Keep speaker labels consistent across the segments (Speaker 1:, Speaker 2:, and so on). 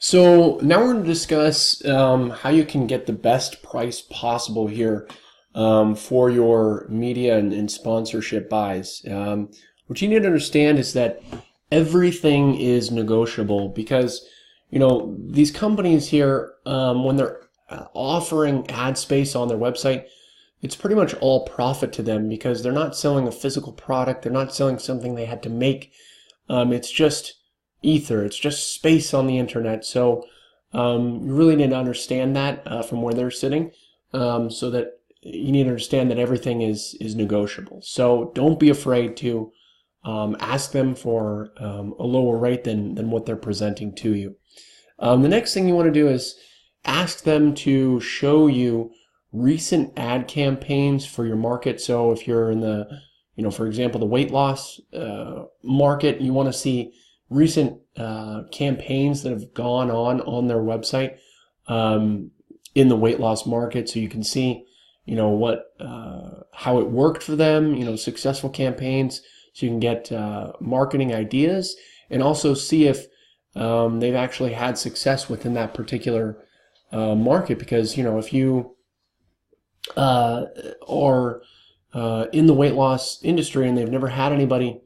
Speaker 1: So now we're going to discuss how you can get the best price possible here for your media and sponsorship buys. What you need to understand is that everything is negotiable because, these companies here, when they're offering ad space on their website, it's pretty much all profit to them because they're not selling a physical product. They're not selling something they had to make. It's just ether. It's just space on the internet. So you really need to understand that from where they're sitting, so that you need to understand that everything is negotiable. So don't be afraid to ask them for a lower rate than what they're presenting to you. The next thing you want to do is ask them to show you recent ad campaigns for your market. So if you're in the, for example, the weight loss market, you want to see recent campaigns that have gone on their website in the weight loss market, so you can see, what how it worked for them, successful campaigns, so you can get marketing ideas and also see if they've actually had success within that particular market. Because if you are in the weight loss industry and they've never had anybody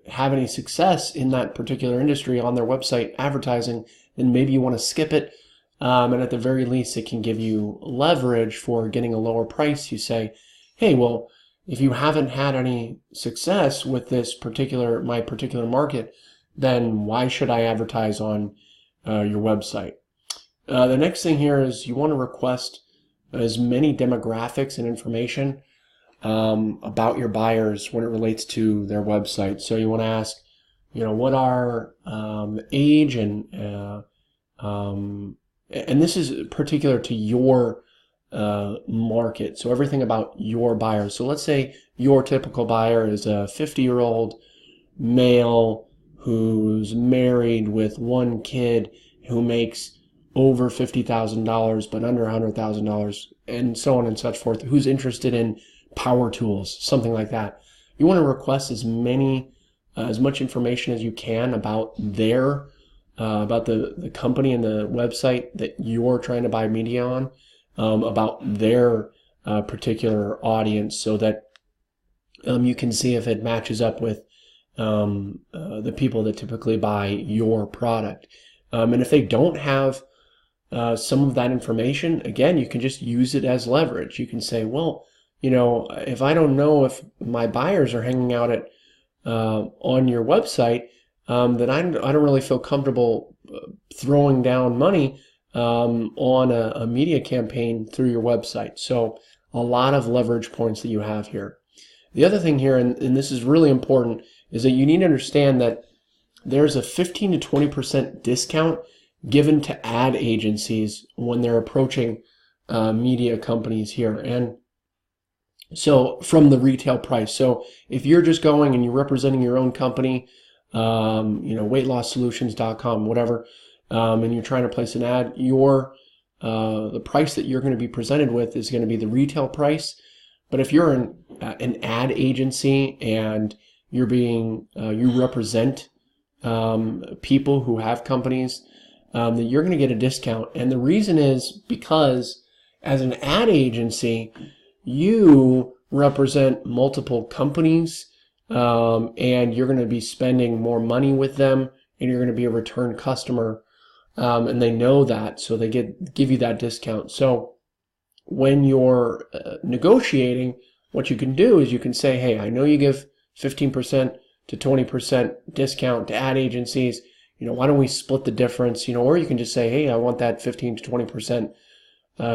Speaker 1: have any success in that particular industry on their website advertising, then maybe you want to skip it. And at the very least, it can give you leverage for getting a lower price. You say, hey, well, if you haven't had any success with my particular market, then why should I advertise on your website? The next thing here is you want to request as many demographics and information about your buyers when it relates to their website. So you want to ask, what are age and this is particular to your market. So everything about your buyers. So let's say your typical buyer is a 50-year-old male who's married with one kid who makes over $50,000 but under $100,000, and so on and such forth, who's interested in power tools, something like that. You want to request as much information as you can about about the company and the website that you're trying to buy media on, about their particular audience, so that you can see if it matches up with the people that typically buy your product. And if they don't have some of that information, again, you can just use it as leverage. You can say, well, if I don't know if my buyers are hanging out at on your website, then I don't really feel comfortable throwing down money on a media campaign through your website. So a lot of leverage points that you have here. The other thing here, and this is really important, is that you need to understand that there's a 15 to 20% discount given to ad agencies when they're approaching media companies here. And so from the retail price. So if you're just going and you're representing your own company, weightlossolutions.com, whatever, and you're trying to place an ad, the price that you're going to be presented with is going to be the retail price. But if you're an ad agency and you represent people who have companies, that you're going to get a discount. And the reason is because as an ad agency, you represent multiple companies, and you're going to be spending more money with them, and you're going to be a return customer, and they know that, so they give you that discount. So when you're negotiating, what you can do is you can say, hey, I know you give 15% to 20% discount to ad agencies. Why don't we split the difference? Or you can just say, hey, I want that 15 to 20%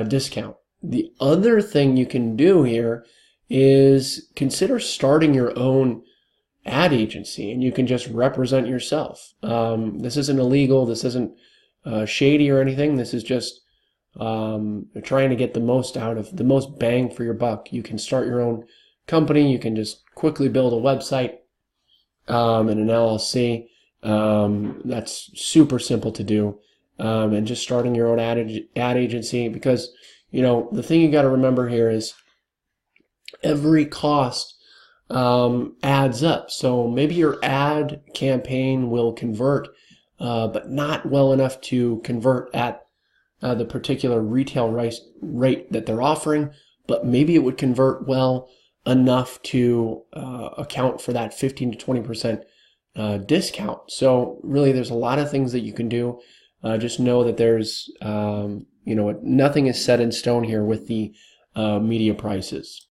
Speaker 1: discount. The other thing you can do here is consider starting your own ad agency, and you can just represent yourself. This isn't illegal. This isn't shady or anything. This is just trying to get the most bang for your buck. You can start your own company. You can just quickly build a website and an LLC. That's super simple to do, and just starting your own ad agency, because the thing you got to remember here is every cost adds up. So maybe your ad campaign will convert but not well enough to convert at the particular retail rate that they're offering, but maybe it would convert well enough to account for that 15 to 20% discount. So really, there's a lot of things that you can do. Just know that there's, nothing is set in stone here with the media prices.